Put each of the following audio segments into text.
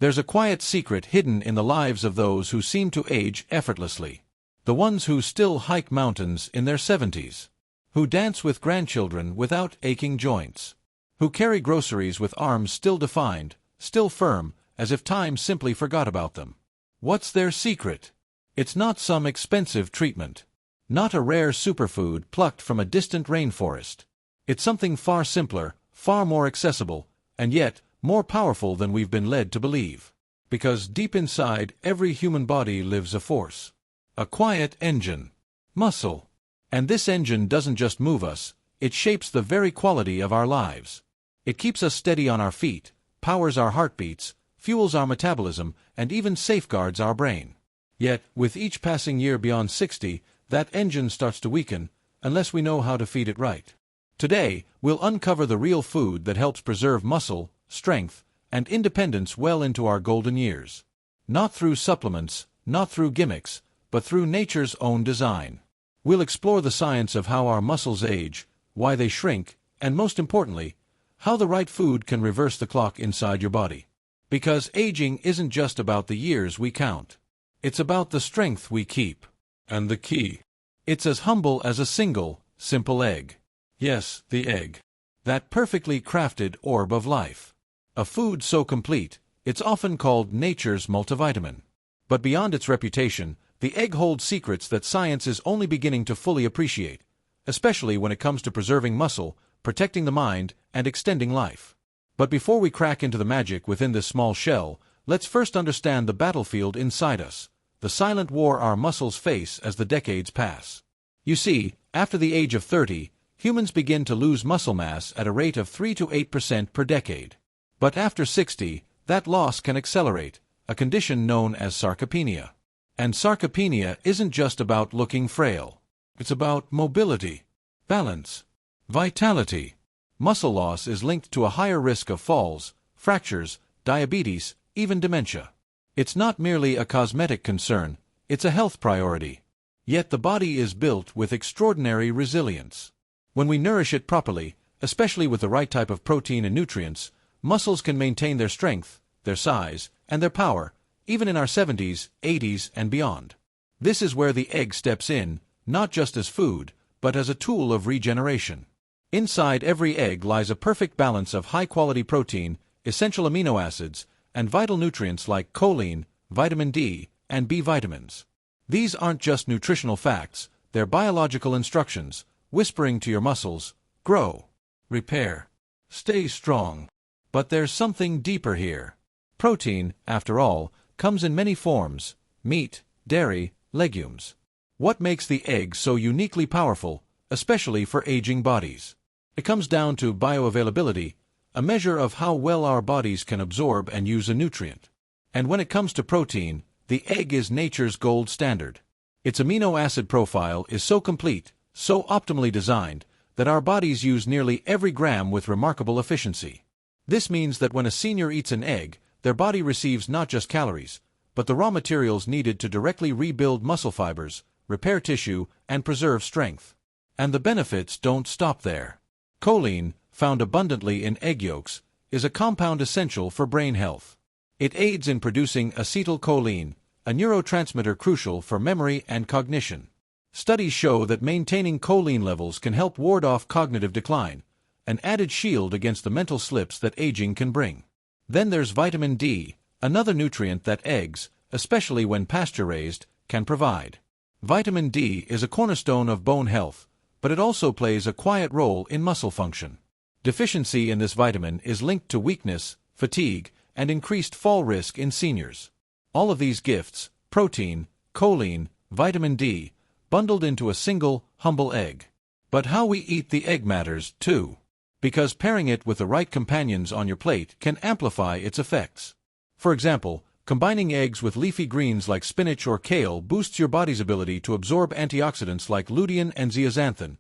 There's a quiet secret hidden in the lives of those who seem to age effortlessly. The ones who still hike mountains in their 70s. Who dance with grandchildren without aching joints. Who carry groceries with arms still defined, still firm, as if time simply forgot about them. What's their secret? It's not some expensive treatment. Not a rare superfood plucked from a distant rainforest. It's something far simpler, far more accessible, and yet more powerful than we've been led to believe. Because deep inside every human body lives a force. A quiet engine. Muscle. And this engine doesn't just move us, it shapes the very quality of our lives. It keeps us steady on our feet, powers our heartbeats, fuels our metabolism, and even safeguards our brain. Yet, with each passing year beyond 60, that engine starts to weaken, unless we know how to feed it right. Today, we'll uncover the real food that helps preserve muscle, strength, and independence well into our golden years. Not through supplements, not through gimmicks, but through nature's own design. We'll explore the science of how our muscles age, why they shrink, and most importantly, how the right food can reverse the clock inside your body. Because aging isn't just about the years we count. It's about the strength we keep. And the key. It's as humble as a single, simple egg. Yes, the egg. That perfectly crafted orb of life. A food so complete, it's often called nature's multivitamin. But beyond its reputation, the egg holds secrets that science is only beginning to fully appreciate, especially when it comes to preserving muscle, protecting the mind, and extending life. But before we crack into the magic within this small shell, let's first understand the battlefield inside us, the silent war our muscles face as the decades pass. You see, after the age of 30, humans begin to lose muscle mass at a rate of 3 to 8% per decade. But after 60, that loss can accelerate, a condition known as sarcopenia. And sarcopenia isn't just about looking frail. It's about mobility, balance, vitality. Muscle loss is linked to a higher risk of falls, fractures, diabetes, even dementia. It's not merely a cosmetic concern, it's a health priority. Yet the body is built with extraordinary resilience. When we nourish it properly, especially with the right type of protein and nutrients, muscles can maintain their strength, their size, and their power, even in our 70s, 80s, and beyond. This is where the egg steps in, not just as food, but as a tool of regeneration. Inside every egg lies a perfect balance of high-quality protein, essential amino acids, and vital nutrients like choline, vitamin D, and B vitamins. These aren't just nutritional facts, they're biological instructions, whispering to your muscles, grow, repair, stay strong. But there's something deeper here. Protein, after all, comes in many forms: meat, dairy, legumes. What makes the egg so uniquely powerful, especially for aging bodies? It comes down to bioavailability, a measure of how well our bodies can absorb and use a nutrient. And when it comes to protein, the egg is nature's gold standard. Its amino acid profile is so complete, so optimally designed, that our bodies use nearly every gram with remarkable efficiency. This means that when a senior eats an egg, their body receives not just calories, but the raw materials needed to directly rebuild muscle fibers, repair tissue, and preserve strength. And the benefits don't stop there. Choline, found abundantly in egg yolks, is a compound essential for brain health. It aids in producing acetylcholine, a neurotransmitter crucial for memory and cognition. Studies show that maintaining choline levels can help ward off cognitive decline, an added shield against the mental slips that aging can bring. Then there's vitamin D, another nutrient that eggs, especially when pasture-raised, can provide. Vitamin D is a cornerstone of bone health, but it also plays a quiet role in muscle function. Deficiency in this vitamin is linked to weakness, fatigue, and increased fall risk in seniors. All of these gifts, protein, choline, vitamin D, bundled into a single, humble egg. But how we eat the egg matters, too. Because pairing it with the right companions on your plate can amplify its effects. For example, combining eggs with leafy greens like spinach or kale boosts your body's ability to absorb antioxidants like lutein and zeaxanthin,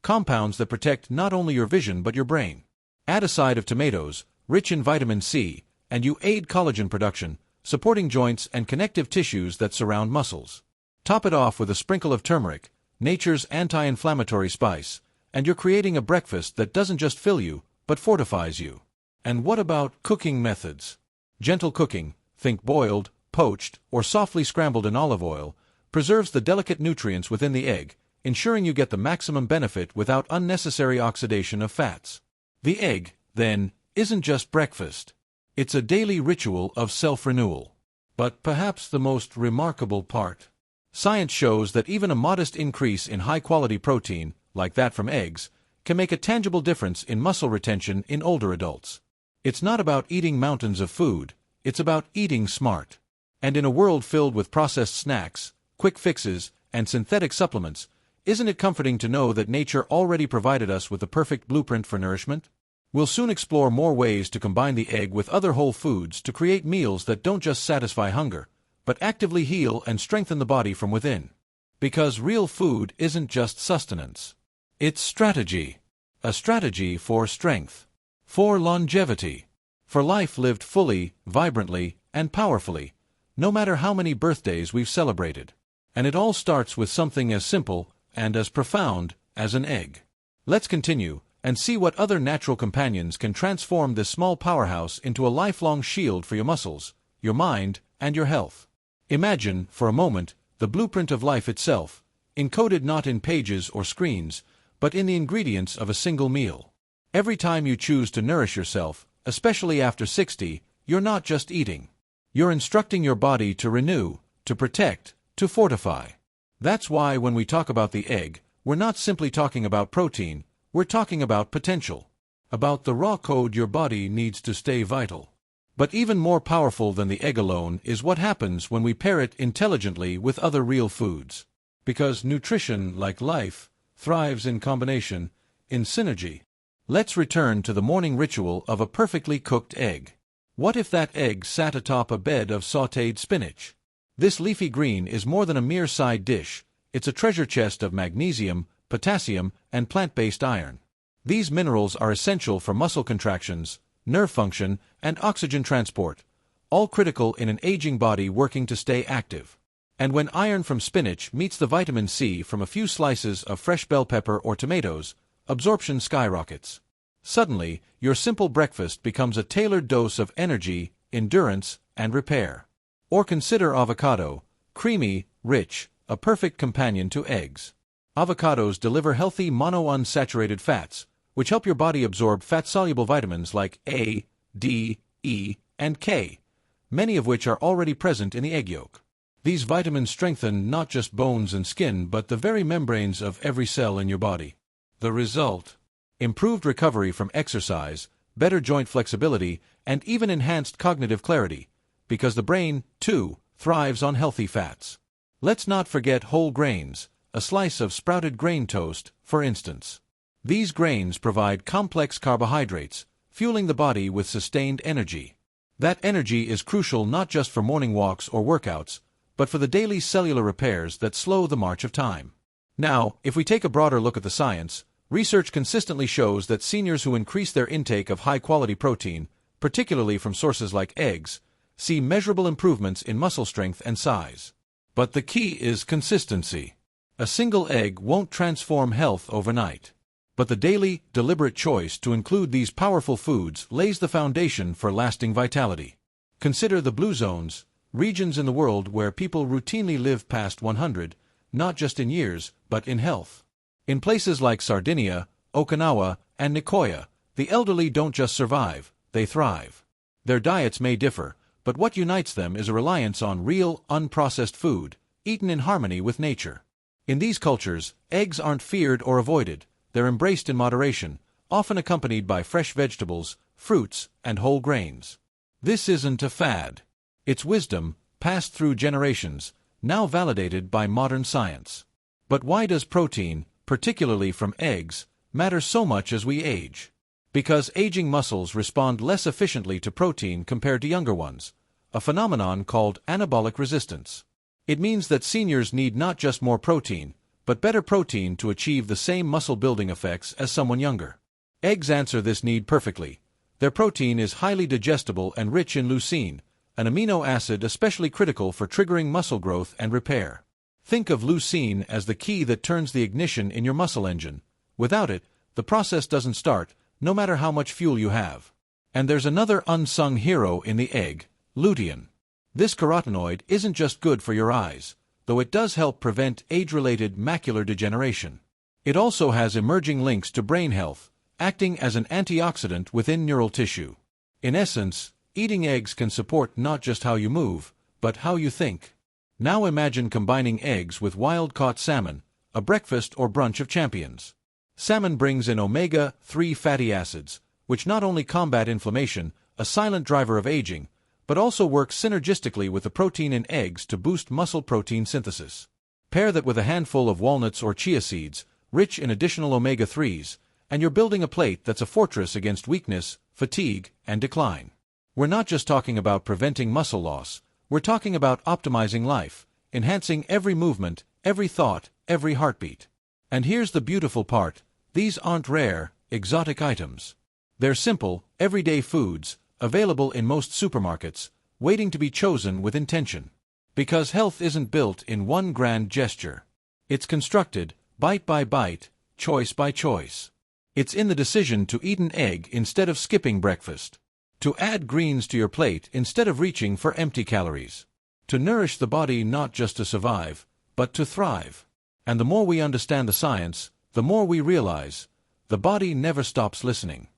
compounds that protect not only your vision but your brain. Add a side of tomatoes, rich in vitamin C, and you aid collagen production, supporting joints and connective tissues that surround muscles. Top it off with a sprinkle of turmeric, nature's anti-inflammatory spice, and you're creating a breakfast that doesn't just fill you, but fortifies you. And what about cooking methods? Gentle cooking, think boiled, poached, or softly scrambled in olive oil, preserves the delicate nutrients within the egg, ensuring you get the maximum benefit without unnecessary oxidation of fats. The egg, then, isn't just breakfast. It's a daily ritual of self-renewal. But perhaps the most remarkable part. Science shows that even a modest increase in high-quality protein, like that from eggs, can make a tangible difference in muscle retention in older adults. It's not about eating mountains of food, it's about eating smart. And in a world filled with processed snacks, quick fixes, and synthetic supplements, isn't it comforting to know that nature already provided us with the perfect blueprint for nourishment? We'll soon explore more ways to combine the egg with other whole foods to create meals that don't just satisfy hunger, but actively heal and strengthen the body from within. Because real food isn't just sustenance. It's strategy. A strategy for strength. For longevity. For life lived fully, vibrantly, and powerfully, no matter how many birthdays we've celebrated. And it all starts with something as simple and as profound as an egg. Let's continue and see what other natural companions can transform this small powerhouse into a lifelong shield for your muscles, your mind, and your health. Imagine, for a moment, the blueprint of life itself, encoded not in pages or screens, but in the ingredients of a single meal. Every time you choose to nourish yourself, especially after 60, you're not just eating. You're instructing your body to renew, to protect, to fortify. That's why when we talk about the egg, we're not simply talking about protein, we're talking about potential. About the raw code your body needs to stay vital. But even more powerful than the egg alone is what happens when we pair it intelligently with other real foods. Because nutrition, like life, thrives in combination, in synergy. Let's return to the morning ritual of a perfectly cooked egg. What if that egg sat atop a bed of sautéed spinach? This leafy green is more than a mere side dish, it's a treasure chest of magnesium, potassium, and plant-based iron. These minerals are essential for muscle contractions, nerve function, and oxygen transport, all critical in an aging body working to stay active. And when iron from spinach meets the vitamin C from a few slices of fresh bell pepper or tomatoes, absorption skyrockets. Suddenly, your simple breakfast becomes a tailored dose of energy, endurance, and repair. Or consider avocado, creamy, rich, a perfect companion to eggs. Avocados deliver healthy monounsaturated fats, which help your body absorb fat-soluble vitamins like A, D, E, and K, many of which are already present in the egg yolk. These vitamins strengthen not just bones and skin but the very membranes of every cell in your body. The result? Improved recovery from exercise, better joint flexibility, and even enhanced cognitive clarity, because the brain, too, thrives on healthy fats. Let's not forget whole grains, a slice of sprouted grain toast, for instance. These grains provide complex carbohydrates, fueling the body with sustained energy. That energy is crucial not just for morning walks or workouts, but for the daily cellular repairs that slow the march of time. Now, if we take a broader look at the science, research consistently shows that seniors who increase their intake of high-quality protein, particularly from sources like eggs, see measurable improvements in muscle strength and size. But the key is consistency. A single egg won't transform health overnight. But the daily, deliberate choice to include these powerful foods lays the foundation for lasting vitality. Consider the blue zones, regions in the world where people routinely live past 100, not just in years, but in health. In places like Sardinia, Okinawa, and Nicoya, the elderly don't just survive, they thrive. Their diets may differ, but what unites them is a reliance on real, unprocessed food, eaten in harmony with nature. In these cultures, eggs aren't feared or avoided, they're embraced in moderation, often accompanied by fresh vegetables, fruits, and whole grains. This isn't a fad. It's wisdom, passed through generations, now validated by modern science. But why does protein, particularly from eggs, matter so much as we age? Because aging muscles respond less efficiently to protein compared to younger ones, a phenomenon called anabolic resistance. It means that seniors need not just more protein, but better protein to achieve the same muscle-building effects as someone younger. Eggs answer this need perfectly. Their protein is highly digestible and rich in leucine, an amino acid especially critical for triggering muscle growth and repair. Think of leucine as the key that turns the ignition in your muscle engine. Without it, the process doesn't start, no matter how much fuel you have. And there's another unsung hero in the egg, lutein. This carotenoid isn't just good for your eyes, though it does help prevent age-related macular degeneration. It also has emerging links to brain health, acting as an antioxidant within neural tissue. In essence, eating eggs can support not just how you move, but how you think. Now imagine combining eggs with wild-caught salmon, a breakfast or brunch of champions. Salmon brings in omega-3 fatty acids, which not only combat inflammation, a silent driver of aging, but also works synergistically with the protein in eggs to boost muscle protein synthesis. Pair that with a handful of walnuts or chia seeds, rich in additional omega-3s, and you're building a plate that's a fortress against weakness, fatigue, and decline. We're not just talking about preventing muscle loss, we're talking about optimizing life, enhancing every movement, every thought, every heartbeat. And here's the beautiful part, these aren't rare, exotic items. They're simple, everyday foods, available in most supermarkets, waiting to be chosen with intention. Because health isn't built in one grand gesture. It's constructed, bite by bite, choice by choice. It's in the decision to eat an egg instead of skipping breakfast. To add greens to your plate instead of reaching for empty calories. To nourish the body not just to survive, but to thrive. And the more we understand the science, the more we realize, the body never stops listening.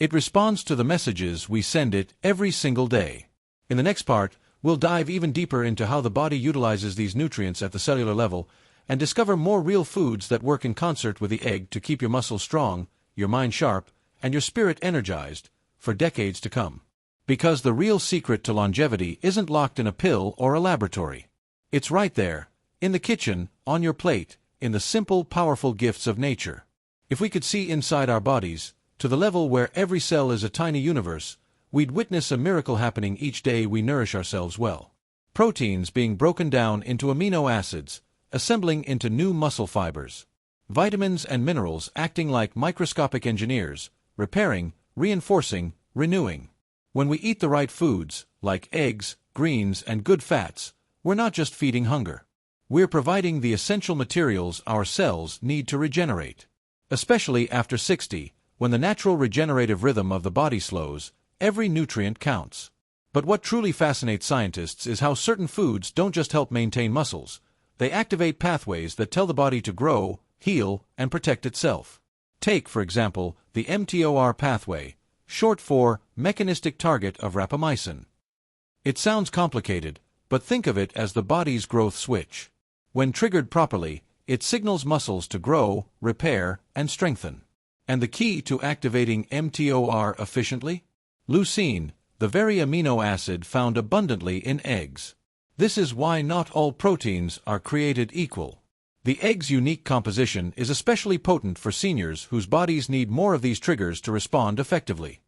It responds to the messages we send it every single day. In the next part, we'll dive even deeper into how the body utilizes these nutrients at the cellular level and discover more real foods that work in concert with the egg to keep your muscles strong, your mind sharp, and your spirit energized for decades to come. Because the real secret to longevity isn't locked in a pill or a laboratory. It's right there, in the kitchen, on your plate, in the simple, powerful gifts of nature. If we could see inside our bodies, to the level where every cell is a tiny universe, we'd witness a miracle happening each day we nourish ourselves well. Proteins being broken down into amino acids, assembling into new muscle fibers. Vitamins and minerals acting like microscopic engineers, repairing, reinforcing, renewing. When we eat the right foods, like eggs, greens, and good fats, we're not just feeding hunger. We're providing the essential materials our cells need to regenerate. Especially after 60, when the natural regenerative rhythm of the body slows, every nutrient counts. But what truly fascinates scientists is how certain foods don't just help maintain muscles, they activate pathways that tell the body to grow, heal, and protect itself. Take, for example, the mTOR pathway, short for mechanistic target of rapamycin. It sounds complicated, but think of it as the body's growth switch. When triggered properly, it signals muscles to grow, repair, and strengthen. And the key to activating mTOR efficiently? Leucine, the very amino acid found abundantly in eggs. This is why not all proteins are created equal. The egg's unique composition is especially potent for seniors whose bodies need more of these triggers to respond effectively.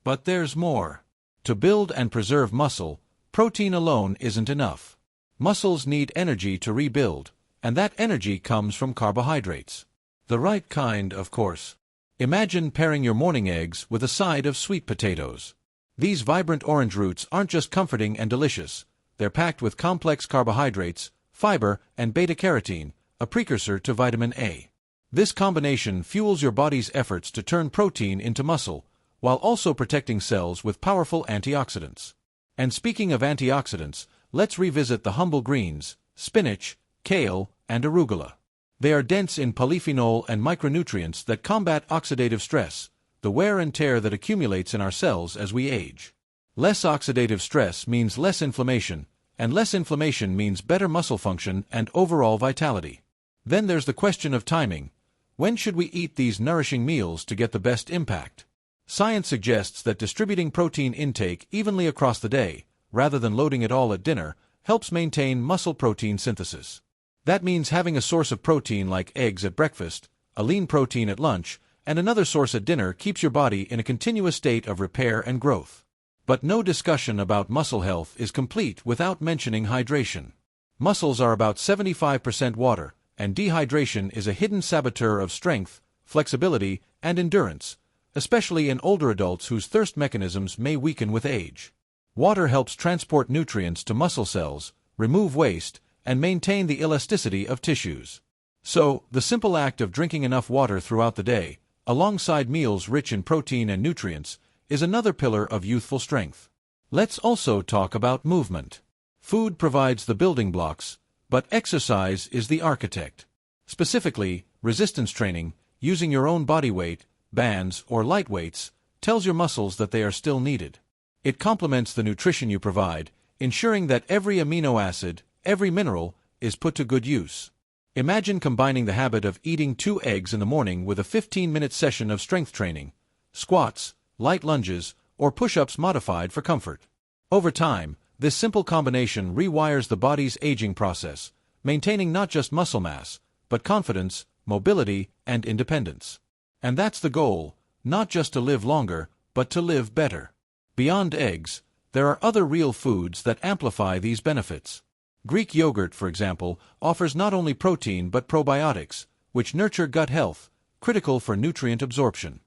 But there's more. To build and preserve muscle, protein alone isn't enough. Muscles need energy to rebuild, and that energy comes from carbohydrates. The right kind, of course. Imagine pairing your morning eggs with a side of sweet potatoes. These vibrant orange roots aren't just comforting and delicious, they're packed with complex carbohydrates, fiber, and beta-carotene, a precursor to vitamin A. This combination fuels your body's efforts to turn protein into muscle, while also protecting cells with powerful antioxidants. And speaking of antioxidants, let's revisit the humble greens, spinach, kale, and arugula. They are dense in polyphenol and micronutrients that combat oxidative stress, the wear and tear that accumulates in our cells as we age. Less oxidative stress means less inflammation, and less inflammation means better muscle function and overall vitality. Then there's the question of timing. When should we eat these nourishing meals to get the best impact? Science suggests that distributing protein intake evenly across the day, rather than loading it all at dinner, helps maintain muscle protein synthesis. That means having a source of protein like eggs at breakfast, a lean protein at lunch, and another source at dinner keeps your body in a continuous state of repair and growth. But no discussion about muscle health is complete without mentioning hydration. Muscles are about 75% water, and dehydration is a hidden saboteur of strength, flexibility, and endurance, especially in older adults whose thirst mechanisms may weaken with age. Water helps transport nutrients to muscle cells, remove waste, and maintain the elasticity of tissues. So, the simple act of drinking enough water throughout the day, alongside meals rich in protein and nutrients, is another pillar of youthful strength. Let's also talk about movement. Food provides the building blocks, but exercise is the architect. Specifically, resistance training, using your own body weight, bands, or light weights, tells your muscles that they are still needed. It complements the nutrition you provide, ensuring that every amino acid, every mineral, is put to good use. Imagine combining the habit of eating 2 eggs in the morning with a 15-minute session of strength training, squats, light lunges, or push-ups modified for comfort. Over time, this simple combination rewires the body's aging process, maintaining not just muscle mass, but confidence, mobility, and independence. And that's the goal, not just to live longer, but to live better. Beyond eggs, there are other real foods that amplify these benefits. Greek yogurt, for example, offers not only protein but probiotics, which nurture gut health, critical for nutrient absorption.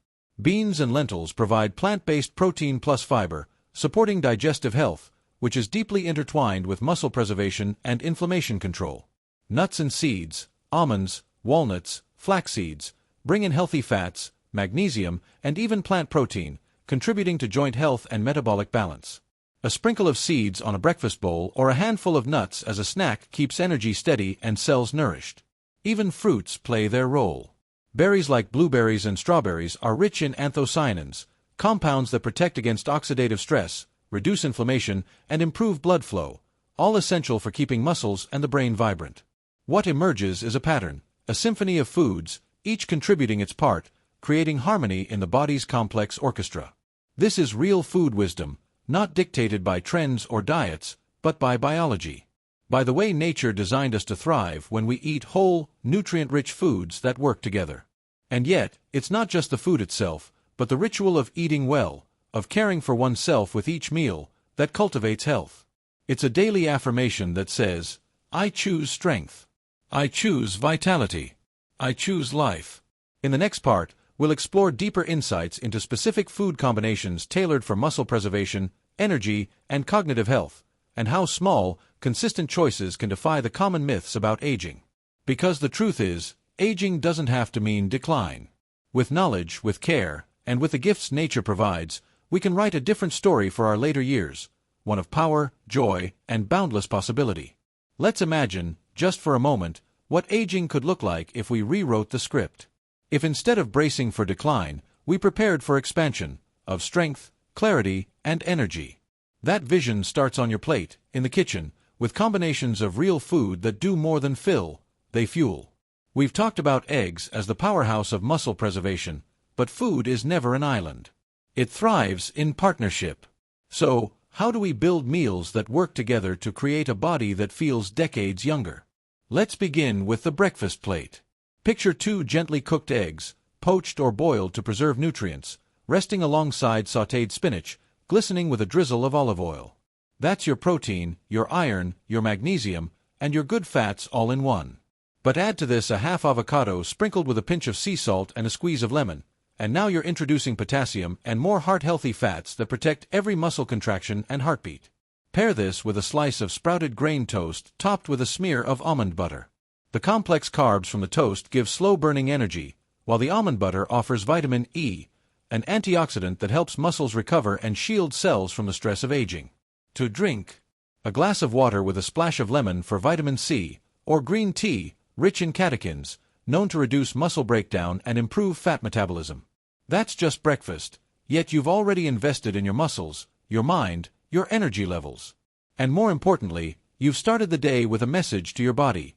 Beans and lentils provide plant-based protein plus fiber, supporting digestive health, which is deeply intertwined with muscle preservation and inflammation control. Nuts and seeds, almonds, walnuts, flax seeds, bring in healthy fats, magnesium, and even plant protein, contributing to joint health and metabolic balance. A sprinkle of seeds on a breakfast bowl or a handful of nuts as a snack keeps energy steady and cells nourished. Even fruits play their role. Berries like blueberries and strawberries are rich in anthocyanins, compounds that protect against oxidative stress, reduce inflammation, and improve blood flow, all essential for keeping muscles and the brain vibrant. What emerges is a pattern, a symphony of foods, each contributing its part, creating harmony in the body's complex orchestra. This is real food wisdom, not dictated by trends or diets, but by biology. By the way nature designed us to thrive when we eat whole, nutrient-rich foods that work together. And yet, it's not just the food itself, but the ritual of eating well, of caring for oneself with each meal, that cultivates health. It's a daily affirmation that says, I choose strength. I choose vitality. I choose life. In the next part, we'll explore deeper insights into specific food combinations tailored for muscle preservation, energy, and cognitive health, and how small, consistent choices can defy the common myths about aging. Because the truth is, aging doesn't have to mean decline. With knowledge, with care, and with the gifts nature provides, we can write a different story for our later years, one of power, joy, and boundless possibility. Let's imagine, just for a moment, what aging could look like if we rewrote the script. If instead of bracing for decline, we prepared for expansion, of strength, clarity, and energy. That vision starts on your plate, in the kitchen, with combinations of real food that do more than fill, they fuel. We've talked about eggs as the powerhouse of muscle preservation, but food is never an island. It thrives in partnership. So, how do we build meals that work together to create a body that feels decades younger? Let's begin with the breakfast plate. Picture 2 gently cooked eggs, poached or boiled to preserve nutrients, resting alongside sautéed spinach, glistening with a drizzle of olive oil. That's your protein, your iron, your magnesium, and your good fats all in one. But add to this a half avocado sprinkled with a pinch of sea salt and a squeeze of lemon, and now you're introducing potassium and more heart-healthy fats that protect every muscle contraction and heartbeat. Pair this with a slice of sprouted grain toast topped with a smear of almond butter. The complex carbs from the toast give slow-burning energy, while the almond butter offers vitamin E, an antioxidant that helps muscles recover and shield cells from the stress of aging. To drink, a glass of water with a splash of lemon for vitamin C, or green tea, rich in catechins, known to reduce muscle breakdown and improve fat metabolism. That's just breakfast, yet you've already invested in your muscles, your mind, your energy levels. And more importantly, you've started the day with a message to your body.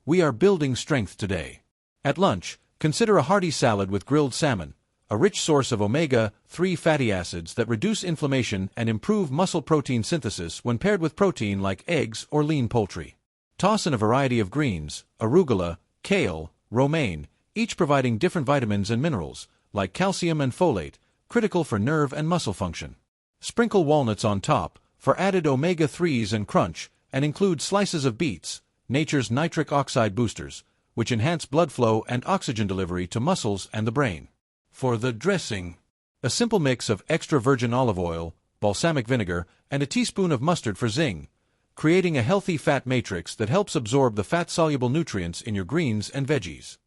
We are building strength today. At lunch, consider a hearty salad with grilled salmon, a rich source of omega-3 fatty acids that reduce inflammation and improve muscle protein synthesis when paired with protein like eggs or lean poultry. Toss in a variety of greens, arugula, kale, romaine, each providing different vitamins and minerals, like calcium and folate, critical for nerve and muscle function. Sprinkle walnuts on top, for added omega-3s and crunch, and include slices of beets, nature's nitric oxide boosters, which enhance blood flow and oxygen delivery to muscles and the brain. For the dressing, a simple mix of extra virgin olive oil, balsamic vinegar, and a teaspoon of mustard for zing, creating a healthy fat matrix that helps absorb the fat-soluble nutrients in your greens and veggies.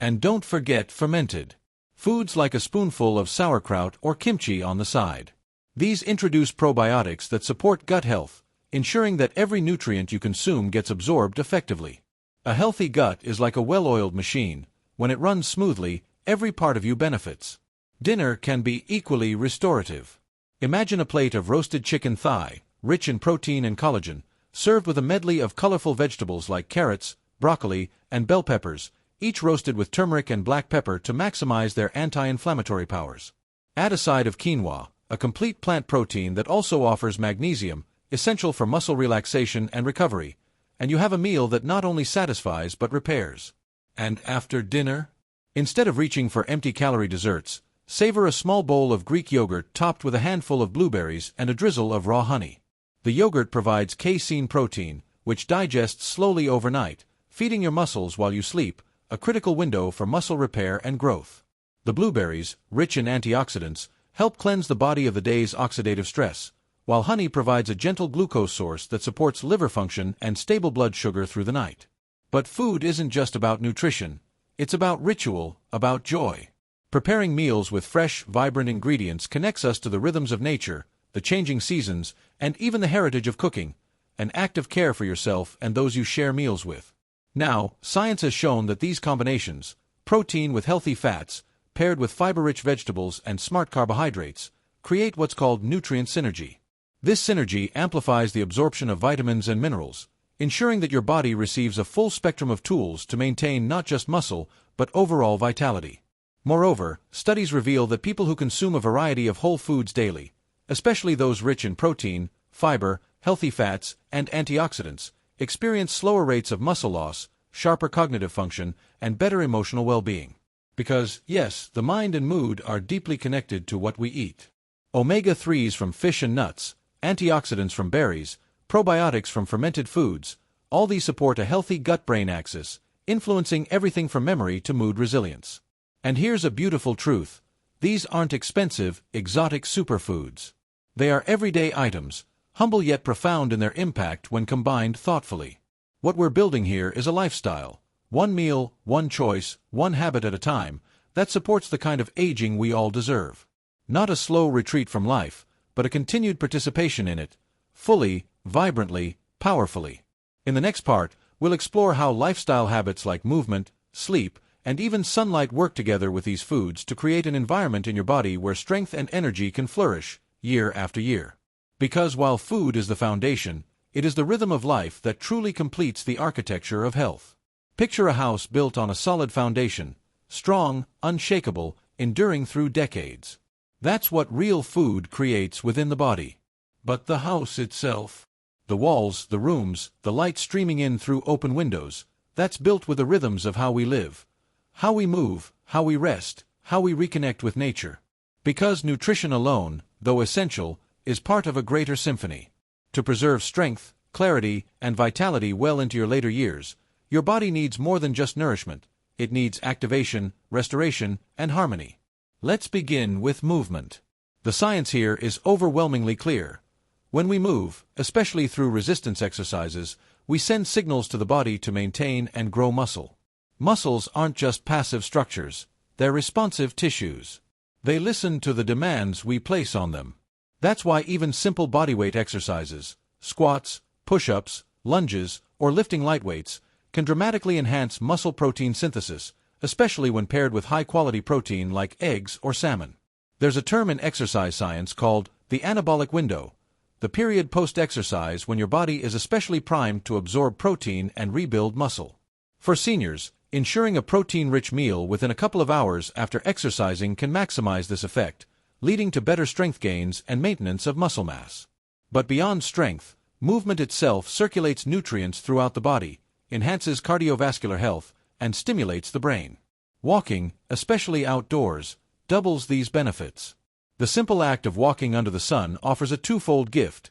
And don't forget fermented foods like a spoonful of sauerkraut or kimchi on the side. These introduce probiotics that support gut health, ensuring that every nutrient you consume gets absorbed effectively. A healthy gut is like a well-oiled machine. When it runs smoothly, every part of you benefits. Dinner can be equally restorative. Imagine a plate of roasted chicken thigh, rich in protein and collagen, served with a medley of colorful vegetables like carrots, broccoli, and bell peppers, each roasted with turmeric and black pepper to maximize their anti-inflammatory powers. Add a side of quinoa, a complete plant protein that also offers magnesium, essential for muscle relaxation and recovery, and you have a meal that not only satisfies but repairs. And after dinner? Instead of reaching for empty-calorie desserts, savor a small bowl of Greek yogurt topped with a handful of blueberries and a drizzle of raw honey. The yogurt provides casein protein, which digests slowly overnight, feeding your muscles while you sleep, a critical window for muscle repair and growth. The blueberries, rich in antioxidants, help cleanse the body of the day's oxidative stress, while honey provides a gentle glucose source that supports liver function and stable blood sugar through the night. But food isn't just about nutrition, it's about ritual, about joy. Preparing meals with fresh, vibrant ingredients connects us to the rhythms of nature, the changing seasons, and even the heritage of cooking, an act of care for yourself and those you share meals with. Now, science has shown that these combinations, protein with healthy fats, paired with fiber-rich vegetables and smart carbohydrates, create what's called nutrient synergy. This synergy amplifies the absorption of vitamins and minerals, ensuring that your body receives a full spectrum of tools to maintain not just muscle, but overall vitality. Moreover, studies reveal that people who consume a variety of whole foods daily, especially those rich in protein, fiber, healthy fats, and antioxidants, experience slower rates of muscle loss, sharper cognitive function, and better emotional well-being. Because, yes, the mind and mood are deeply connected to what we eat. Omega-3s from fish and nuts, antioxidants from berries, probiotics from fermented foods, all these support a healthy gut-brain axis, influencing everything from memory to mood resilience. And here's a beautiful truth. These aren't expensive, exotic superfoods. They are everyday items, humble yet profound in their impact when combined thoughtfully. What we're building here is a lifestyle, one meal, one choice, one habit at a time, that supports the kind of aging we all deserve. Not a slow retreat from life, but a continued participation in it, fully, vibrantly, powerfully. In the next part, we'll explore how lifestyle habits like movement, sleep, and even sunlight work together with these foods to create an environment in your body where strength and energy can flourish, year after year. Because while food is the foundation, it is the rhythm of life that truly completes the architecture of health. Picture a house built on a solid foundation, strong, unshakable, enduring through decades. That's what real food creates within the body. But the house itself, the walls, the rooms, the light streaming in through open windows, that's built with the rhythms of how we live, how we move, how we rest, how we reconnect with nature. Because nutrition alone, though essential, is part of a greater symphony. To preserve strength, clarity, and vitality well into your later years, your body needs more than just nourishment. It needs activation, restoration, and harmony. Let's begin with movement. The science here is overwhelmingly clear. When we move, especially through resistance exercises, we send signals to the body to maintain and grow muscle. Muscles aren't just passive structures, they're responsive tissues. They listen to the demands we place on them. That's why even simple bodyweight exercises, squats, push-ups, lunges, or lifting light weights, can dramatically enhance muscle protein synthesis, especially when paired with high-quality protein like eggs or salmon. There's a term in exercise science called the anabolic window, the period post-exercise when your body is especially primed to absorb protein and rebuild muscle. For seniors, ensuring a protein-rich meal within a couple of hours after exercising can maximize this effect, leading to better strength gains and maintenance of muscle mass. But beyond strength, movement itself circulates nutrients throughout the body, enhances cardiovascular health, and stimulates the brain. Walking, especially outdoors, doubles these benefits. The simple act of walking under the sun offers a twofold gift: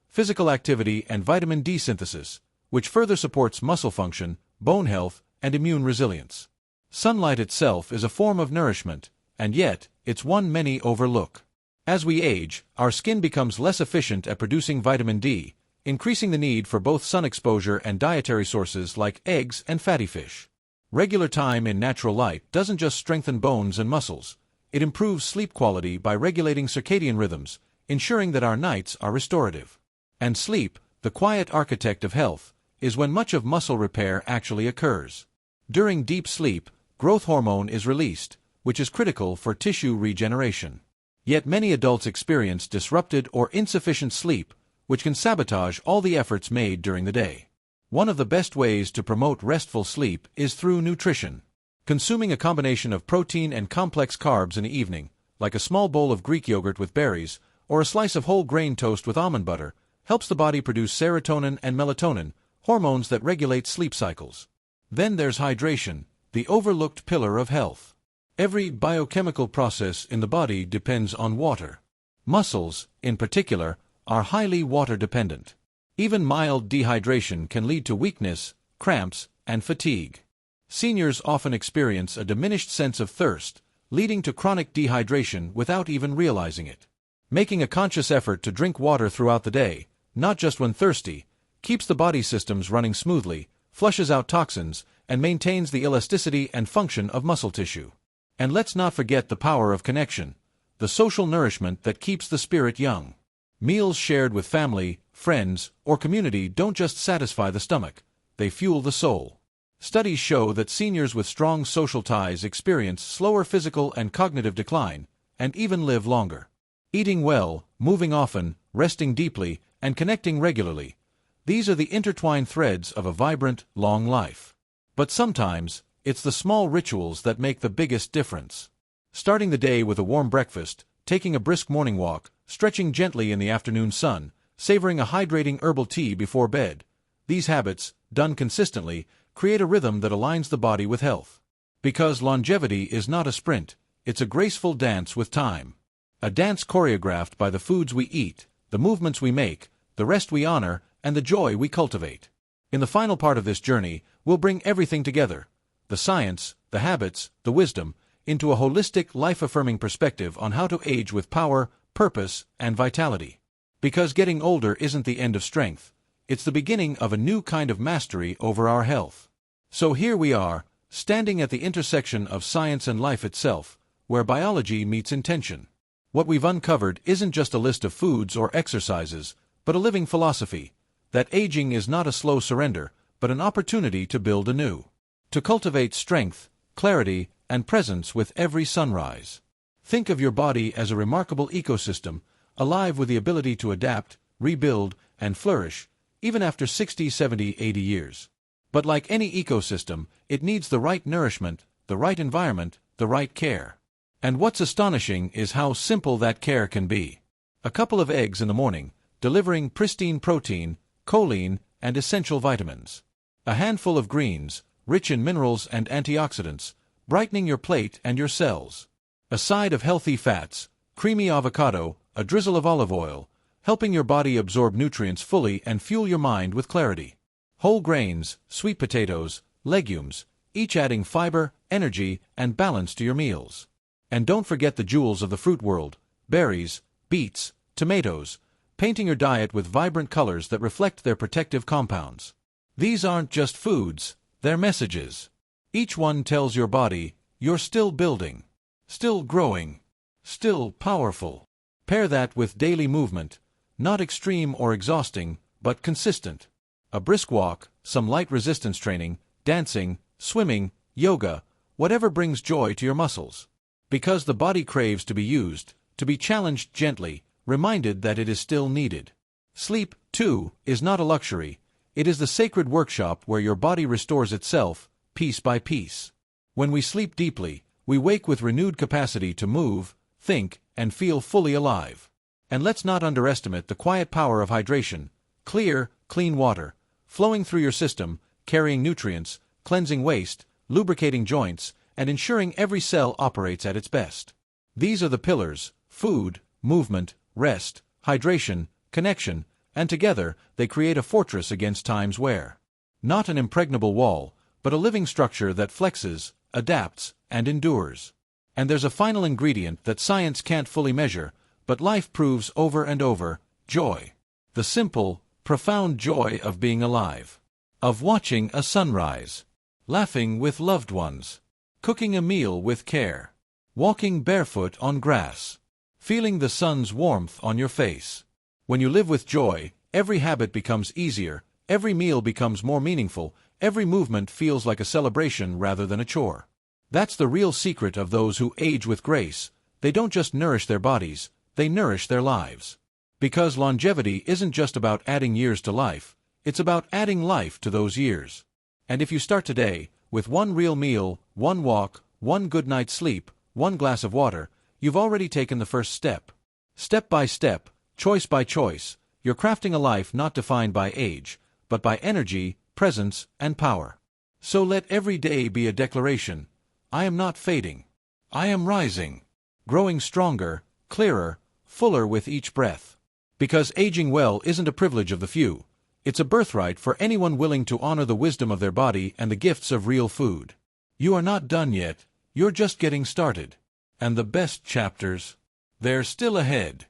physical activity and vitamin D synthesis, which further supports muscle function, bone health, and immune resilience. Sunlight itself is a form of nourishment, and yet, it's one many overlook. As we age, our skin becomes less efficient at producing vitamin D, increasing the need for both sun exposure and dietary sources like eggs and fatty fish. Regular time in natural light doesn't just strengthen bones and muscles, it improves sleep quality by regulating circadian rhythms, ensuring that our nights are restorative. And sleep, the quiet architect of health, is when much of muscle repair actually occurs. During deep sleep, growth hormone is released, which is critical for tissue regeneration. Yet many adults experience disrupted or insufficient sleep, which can sabotage all the efforts made during the day. One of the best ways to promote restful sleep is through nutrition. Consuming a combination of protein and complex carbs in the evening, like a small bowl of Greek yogurt with berries, or a slice of whole grain toast with almond butter, helps the body produce serotonin and melatonin, hormones that regulate sleep cycles. Then there's hydration, the overlooked pillar of health. Every biochemical process in the body depends on water. Muscles, in particular, are highly water-dependent. Even mild dehydration can lead to weakness, cramps, and fatigue. Seniors often experience a diminished sense of thirst, leading to chronic dehydration without even realizing it. Making a conscious effort to drink water throughout the day, not just when thirsty, keeps the body systems running smoothly, flushes out toxins, and maintains the elasticity and function of muscle tissue. And let's not forget the power of connection, the social nourishment that keeps the spirit young. Meals shared with family, friends, or community don't just satisfy the stomach, they fuel the soul. Studies show that seniors with strong social ties experience slower physical and cognitive decline, and even live longer. Eating well, moving often, resting deeply, and connecting regularly, these are the intertwined threads of a vibrant, long life. But sometimes, it's the small rituals that make the biggest difference. Starting the day with a warm breakfast, taking a brisk morning walk, stretching gently in the afternoon sun, savoring a hydrating herbal tea before bed. These habits, done consistently, create a rhythm that aligns the body with health. Because longevity is not a sprint, it's a graceful dance with time. A dance choreographed by the foods we eat, the movements we make, the rest we honor, and the joy we cultivate. In the final part of this journey, we'll bring everything together: the science, the habits, the wisdom, into a holistic, life-affirming perspective on how to age with power, purpose, and vitality. Because getting older isn't the end of strength, it's the beginning of a new kind of mastery over our health. So here we are, standing at the intersection of science and life itself, where biology meets intention. What we've uncovered isn't just a list of foods or exercises, but a living philosophy, that aging is not a slow surrender, but an opportunity to build anew. To cultivate strength, clarity, and presence with every sunrise. Think of your body as a remarkable ecosystem, alive with the ability to adapt, rebuild, and flourish, even after 60, 70, 80 years. But like any ecosystem, it needs the right nourishment, the right environment, the right care. And what's astonishing is how simple that care can be. A couple of eggs in the morning, delivering pristine protein, choline, and essential vitamins. A handful of greens, rich in minerals and antioxidants, brightening your plate and your cells. A side of healthy fats, creamy avocado, a drizzle of olive oil, helping your body absorb nutrients fully and fuel your mind with clarity. Whole grains, sweet potatoes, legumes, each adding fiber, energy, and balance to your meals. And don't forget the jewels of the fruit world: berries, beets, tomatoes, painting your diet with vibrant colors that reflect their protective compounds. These aren't just foods, they're messages. Each one tells your body, you're still building, still growing, still powerful. Pair that with daily movement, not extreme or exhausting, but consistent. A brisk walk, some light resistance training, dancing, swimming, yoga, whatever brings joy to your muscles. Because the body craves to be used, to be challenged gently, reminded that it is still needed. Sleep, too, is not a luxury. It is the sacred workshop where your body restores itself, piece by piece. When we sleep deeply, we wake with renewed capacity to move, think, and feel fully alive. And let's not underestimate the quiet power of hydration: clear, clean water, flowing through your system, carrying nutrients, cleansing waste, lubricating joints, and ensuring every cell operates at its best. These are the pillars: food, movement, rest, hydration, connection, and together they create a fortress against time's wear. Not an impregnable wall, but a living structure that flexes, adapts, and endures. And there's a final ingredient that science can't fully measure, but life proves over and over: joy. The simple, profound joy of being alive. Of watching a sunrise. Laughing with loved ones. Cooking a meal with care. Walking barefoot on grass. Feeling the sun's warmth on your face. When you live with joy, Every habit becomes easier, every meal becomes more meaningful, every movement feels like a celebration rather than a chore. That's the real secret of those who age with grace. They don't just nourish their bodies, they nourish their lives. Because longevity isn't just about adding years to life, it's about adding life to those years. And if you start today, with one real meal, one walk, one good night's sleep, one glass of water, you've already taken the first step. Step by step, choice by choice, you're crafting a life not defined by age, but by energy, presence, and power. So let every day be a declaration: I am not fading. I am rising. Growing stronger, clearer, fuller with each breath. Because aging well isn't a privilege of the few. It's a birthright for anyone willing to honor the wisdom of their body and the gifts of real food. You are not done yet, you're just getting started. And the best chapters? They're still ahead.